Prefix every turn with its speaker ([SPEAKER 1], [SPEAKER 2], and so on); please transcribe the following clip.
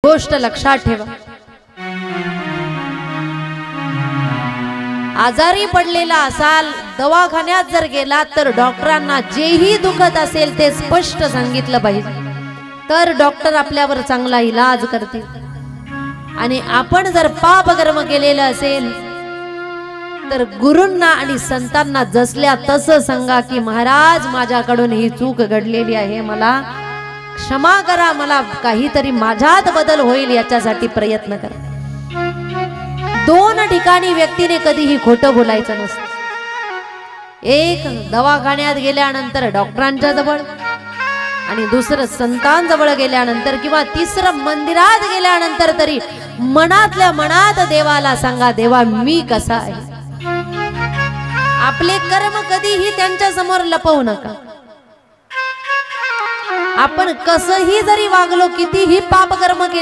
[SPEAKER 1] गोष्ट लक्षात ठेवा, आजारी पडलेला असाल, दवाखान्यात जर गेला तर डॉक्टरांना जेही दुखत असेल ते स्पष्ट सांगितलं पाहिजे, तर डॉक्टर आपल्यावर चांगला इलाज करतील। आणि आपण जर पाप कर्म केलेलं असेल तर गुरूंना आणि संतांना जसल्या तसं सांगा की महाराज माझ्याकडून ही चूक घडलेली आहे, मला क्षमा करा, मला काहीतरी माझ्यात बदल होईल याच्यासाठी प्रयत्न करा। दोन ठिकाणी व्यक्तीने कधीही खोटं बोलायचं नसतं। एक दवाखान्यात गेल्यानंतर डॉक्टरांच्या जवळ, आणि दुसरं संतांजवळ गेल्यानंतर, किंवा तिसरं मंदिरात गेल्यानंतर तरी मनातल्या मनात देवाला सांगा, देवा मी कसा आहे। आपले कर्म कधीही त्यांच्या समोर लपवू नका। आपण कसंही जरी वागलो, कितीही पाप कर्म केले